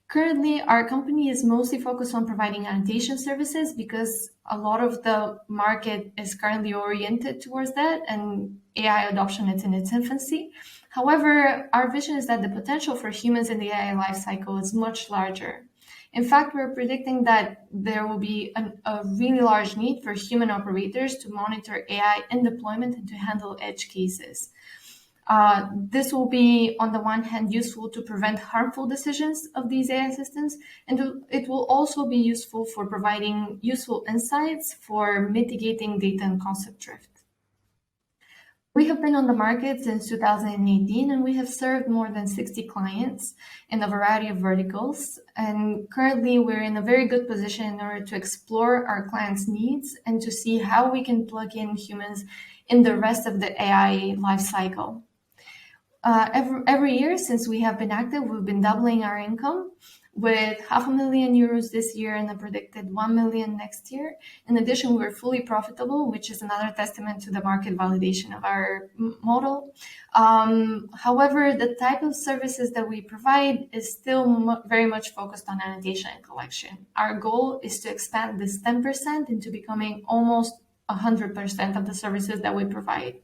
Currently, our company is mostly focused on providing annotation services because a lot of the market is currently oriented towards that, and AI adoption is in its infancy. However, our vision is that the potential for humans in the AI lifecycle is much larger. In fact, we're predicting that there will be a really large need for human operators to monitor AI in deployment and to handle edge cases. This will be, on the one hand, useful to prevent harmful decisions of these AI systems, and it will also be useful for providing useful insights for mitigating data and concept drift. We have been on the market since 2018, and we have served more than 60 clients in a variety of verticals. And currently, we're in a very good position in order to explore our clients' needs and to see how we can plug in humans in the rest of the AI lifecycle. Every year since we have been active, we've been doubling our income with €500,000 this year and a predicted 1 million next year. In addition, we're fully profitable, which is another testament to the market validation of our model. However, the type of services that we provide is still very much focused on annotation and collection. Our goal is to expand this 10% into becoming almost 100% of the services that we provide.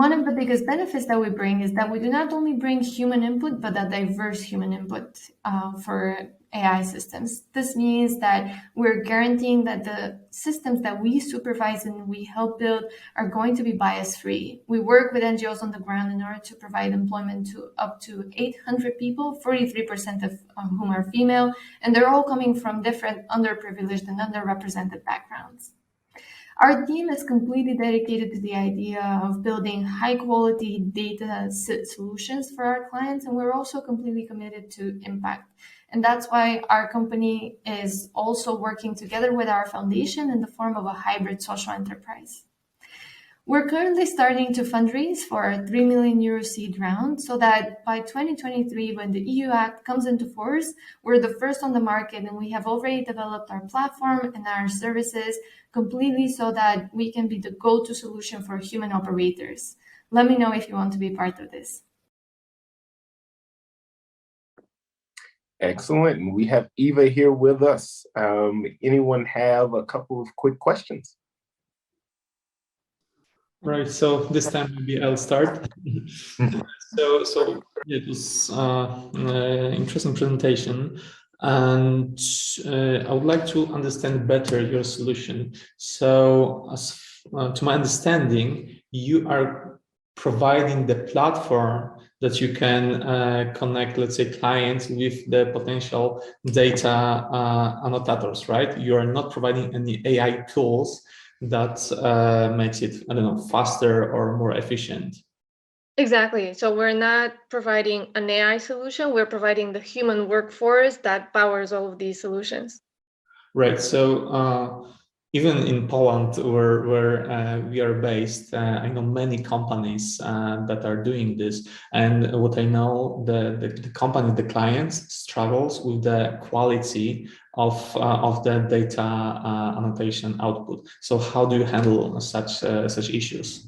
One of the biggest benefits that we bring is that we do not only bring human input, but a diverse human input for AI systems. This means that we're guaranteeing that the systems that we supervise and we help build are going to be bias-free. We work with NGOs on the ground in order to provide employment to up to 800 people, 43% of whom are female, and they're all coming from different underprivileged and underrepresented backgrounds. Our team is completely dedicated to the idea of building high-quality data solutions for our clients, and we're also completely committed to impact. And that's why our company is also working together with our foundation in the form of a hybrid social enterprise. We're currently starting to fundraise for a €3 million seed round so that by 2023, when the EU Act comes into force, we're the first on the market and we have already developed our platform and our services completely so that we can be the go-to solution for human operators. Let me know if you want to be part of this. Excellent. And we have Eva here with us. Anyone have a couple of quick questions? Right, so this time maybe I'll start. So yeah, it was an interesting presentation, and I would like to understand better your solution. So as to my understanding, you are providing the platform that you can connect, let's say, clients with the potential data annotators, right? You are not providing any AI tools that makes it, I don't know, faster or more efficient. Exactly. So we're not providing an AI solution, we're providing the human workforce that powers all of these solutions. Right. So even in Poland, where we are based, I know many companies that are doing this. And what I know, the company, the clients struggles with the quality of the data annotation output. So how do you handle such issues?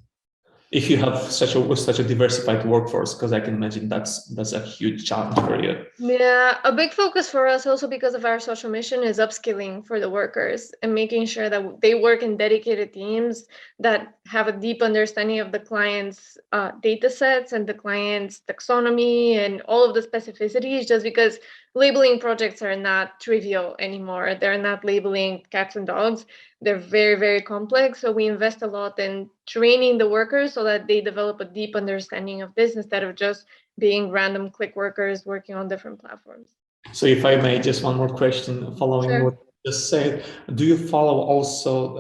If you have such a diversified workforce, because I can imagine that's a huge challenge for you. Yeah, a big focus for us also because of our social mission is upskilling for the workers and making sure that they work in dedicated teams that have a deep understanding of the client's data sets and the client's taxonomy and all of the specificities, just because labeling projects are not trivial anymore. They're not labeling cats and dogs. They're very, very complex. So we invest a lot in training the workers so that they develop a deep understanding of this instead of just being random click workers working on different platforms. So if I may, just one more question following what you just said. Do you follow also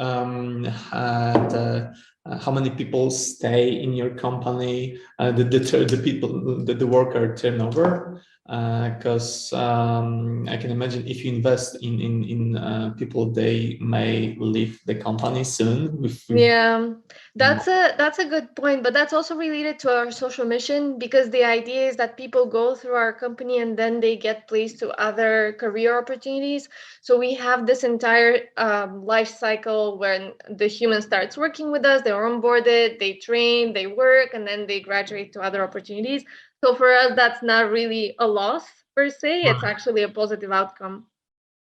how many people stay in your company, the worker turnover, because I can imagine if you invest in people, they may leave the company soon. Yeah, that's a good point, but that's also related to our social mission, because the idea is that people go through our company and then they get placed to other career opportunities. So we have this entire life cycle when the human starts working with us, they're onboarded, they train, they work, and then they graduate to other opportunities. So for us, that's not really a loss per se, it's actually a positive outcome.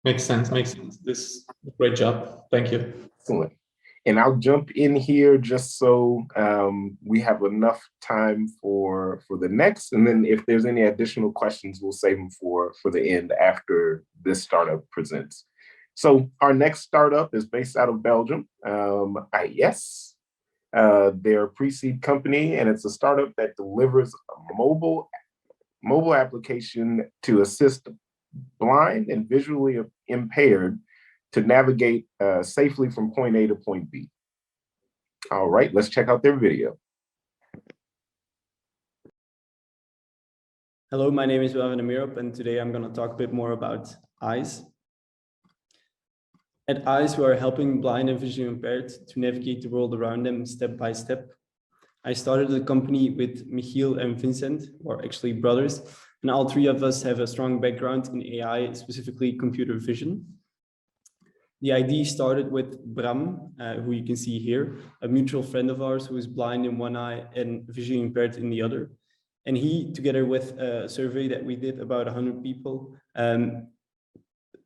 Makes sense, makes sense. This great job. Thank you. Excellent. And I'll jump in here just so we have enough time for the next. And then if there's any additional questions, we'll save them for the end after this startup presents. So our next startup is based out of Belgium, IES. They're a pre-seed company, and it's a startup that delivers a mobile application to assist blind and visually impaired to navigate safely from point A to point B. All right, let's check out their video. Hello, my name is Waven Amirop, and today I'm going to talk a bit more about eyes. At eyes, we are helping blind and visually impaired to navigate the world around them step by step. I started the company with Michiel and Vincent, who are actually brothers, and all three of us have a strong background in AI, specifically computer vision. The idea started with Bram, who you can see here, a mutual friend of ours who is blind in one eye and visually impaired in the other. And he, together with a survey that we did about 100 people,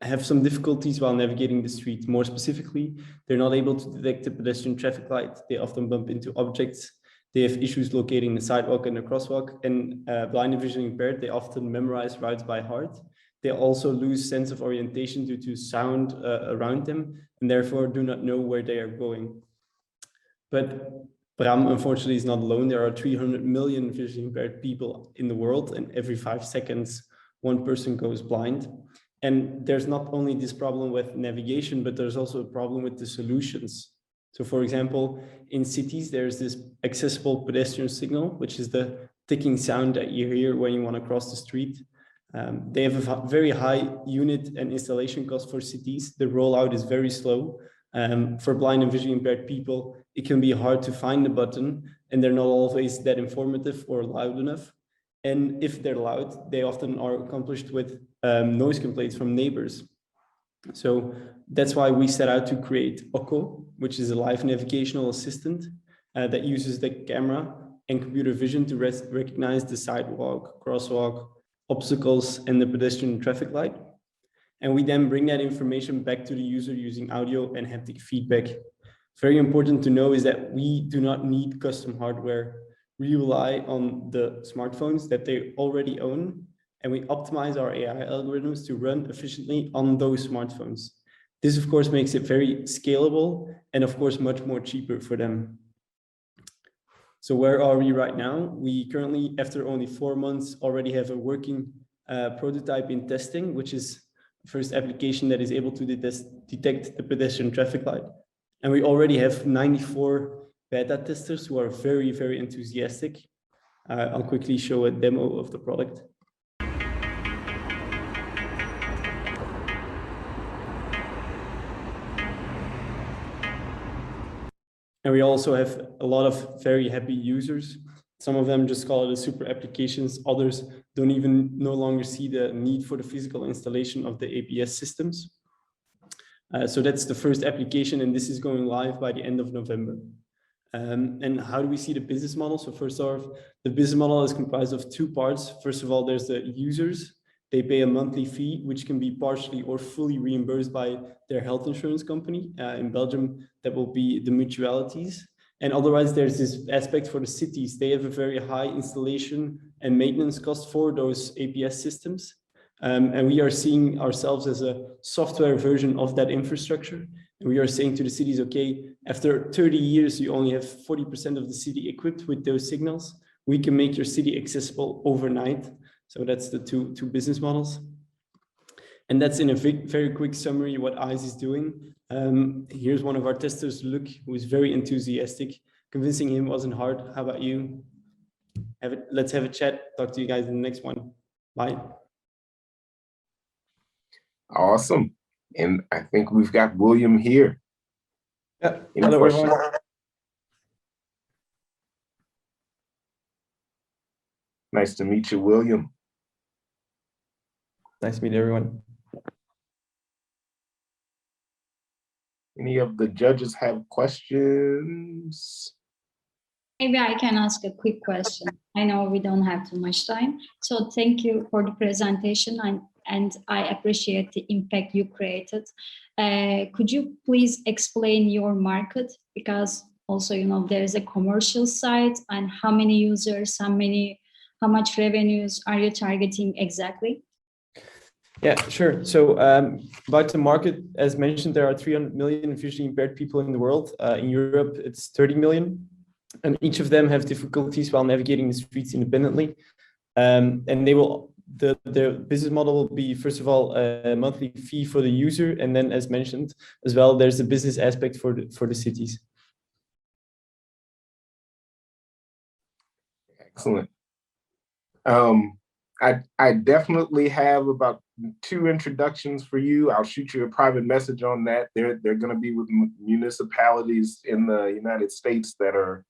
have some difficulties while navigating the street. More specifically, they're not able to detect the pedestrian traffic light. They often bump into objects. They have issues locating the sidewalk and the crosswalk, and blind and visually impaired, they often memorize routes by heart. They also lose sense of orientation due to sound around them, and therefore do not know where they are going. But Bram, unfortunately, is not alone. There are 300 million visually impaired people in the world, and every 5 seconds, one person goes blind. And there's not only this problem with navigation, but there's also a problem with the solutions. So for example, in cities, there's this accessible pedestrian signal, which is the ticking sound that you hear when you want to cross the street. They have a very high unit and installation cost for cities. The rollout is very slow. For blind and visually impaired people, it can be hard to find the button, and they're not always that informative or loud enough. And if they're loud, they often are accomplished with noise complaints from neighbors. So that's why we set out to create Oko, which is a live navigational assistant that uses the camera and computer vision to recognize the sidewalk, crosswalk, obstacles, and the pedestrian traffic light. And we then bring that information back to the user using audio and haptic feedback. Very important to know is that we do not need custom hardware. We rely on the smartphones that they already own, and we optimize our AI algorithms to run efficiently on those smartphones. This, of course, makes it very scalable and, of course, much more cheaper for them. So where are we right now? We currently, after only 4 months, already have a working prototype in testing, which is the first application that is able to detect the pedestrian traffic light. And we already have 94 beta testers who are very, very enthusiastic. I'll quickly show a demo of the product. And we also have a lot of very happy users. Some of them just call it a super applications. Others don't even no longer see the need for the physical installation of the APS systems. So that's the first application, and this is going live by the end of November. And how do we see the business model? So first off, the business model is comprised of 2 parts. First of all, there's the users. They pay a monthly fee, which can be partially or fully reimbursed by their health insurance company. In Belgium, that will be the mutualities. And otherwise, there's this aspect for the cities. They have a very high installation and maintenance cost for those APS systems. And we are seeing ourselves as a software version of that infrastructure. And we are saying to the cities, okay, after 30 years, you only have 40% of the city equipped with those signals. We can make your city accessible overnight. So that's the two business models. And that's in a very quick summary what eyes is doing. Here's one of our testers, Luc, who is very enthusiastic. Convincing him wasn't hard. How about you? Let's have a chat. Talk to you guys in the next one. Bye. Awesome. And I think we've got William here. Yeah. Any Hello, questions? everyone. Nice to meet you, William. Nice to meet everyone. Any of the judges have questions? Maybe I can ask a quick question. I know we don't have too much time. So thank you for the presentation and I appreciate the impact you created. Could you please explain your market? Because also, you know, there is a commercial side and how many users, how much revenues are you targeting exactly? Yeah, sure. So about the market, as mentioned, there are 300 million visually impaired people in the world. In Europe, it's 30 million. And each of them have difficulties while navigating the streets independently. And they will, their business model will be, first of all, a monthly fee for the user. And then, as mentioned, as well, there's a business aspect for the cities. Excellent. I definitely have about 2 introductions for you. I'll shoot you a private message on that. They're going to be with municipalities in the United States that are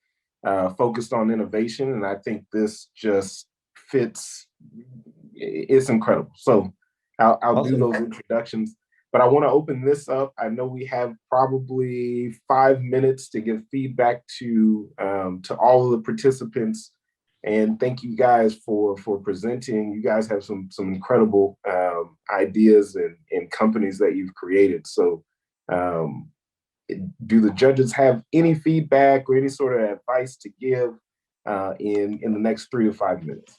focused on innovation, and I think this just fits. It's incredible. So I'll Awesome. do those introductions, but I want to open this up. I know we have probably 5 minutes to give feedback to all of the participants. And thank you guys for presenting. You guys have some incredible ideas and companies that you've created. So do the judges have any feedback or any sort of advice to give in the next 3 to 5 minutes?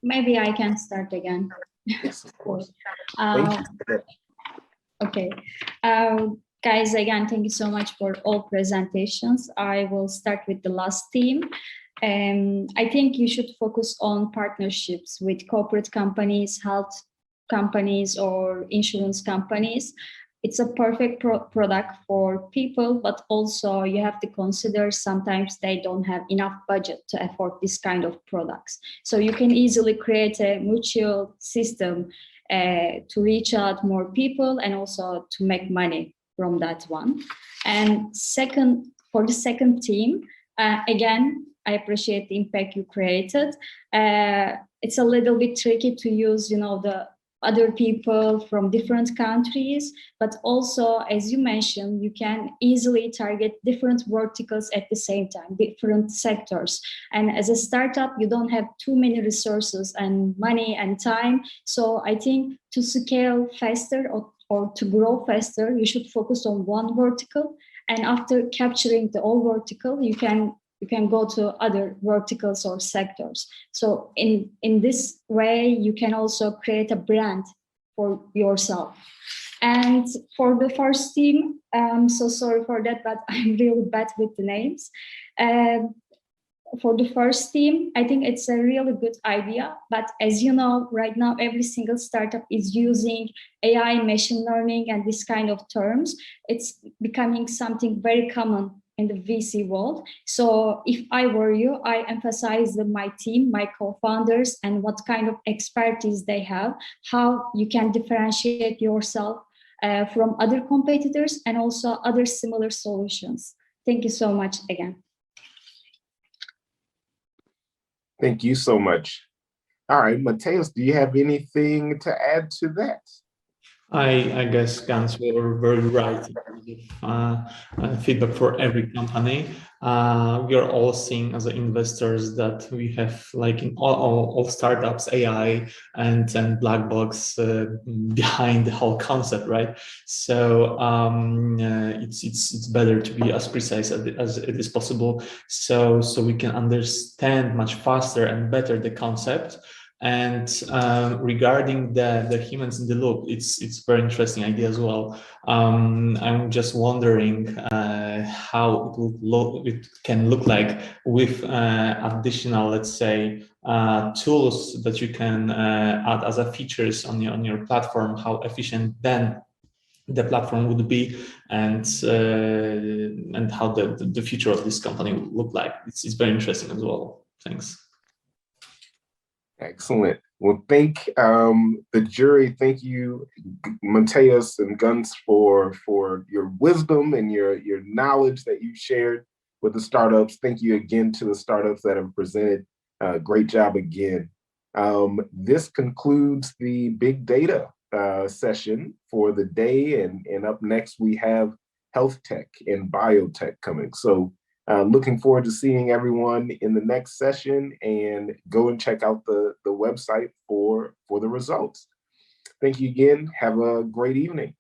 Maybe I can start again. Yes, of course. Okay. Guys, again, thank you so much for all presentations. I will start with the last theme. I think you should focus on partnerships with corporate companies, health companies, or insurance companies. It's a perfect product for people, but also you have to consider sometimes they don't have enough budget to afford this kind of products. So you can easily create a mutual system to reach out more people and also to make money from that one. And second, for the second theme, again, I appreciate the impact you created. It's a little bit tricky to use, you know, the other people from different countries, but also, as you mentioned, you can easily target different verticals at the same time, different sectors. And as a startup, you don't have too many resources and money and time. So I think to scale faster or to grow faster, you should focus on one vertical. And after capturing the whole vertical, you can go to other verticals or sectors. So in this way, you can also create a brand for yourself. And for the first team, I'm so sorry for that, but I'm really bad with the names. For the first team, I think it's a really good idea. But as you know, right now, every single startup is using AI, machine learning, and this kind of terms. It's becoming something very common in the VC world. So if I were you, I emphasize my team, my co-founders, and what kind of expertise they have, how you can differentiate yourself from other competitors and also other similar solutions. Thank you so much again. Thank you so much. All right, Mateus, do you have anything to add to that? I guess Gunce were very right in terms of feedback for every company. We are all seeing as investors that we have, like in all startups, AI and black box behind the whole concept, right? So it's better to be as precise as it is possible, so we can understand much faster and better the concept. And regarding the humans in the loop, it's very interesting idea as well. I'm just wondering how it can look like with additional, let's say, tools that you can add as a features on your platform. How efficient then the platform would be, and how the future of this company would look like. It's very interesting as well. Thanks. Excellent. Well, thank the jury. Thank you, Mateus and Gunce, for your wisdom and your knowledge that you shared with the startups. Thank you again to the startups that have presented. Great job again. This concludes the big data session for the day, and up next we have health tech and biotech coming. So looking forward to seeing everyone in the next session, and go and check out the website for the results. Thank you again. Have a great evening.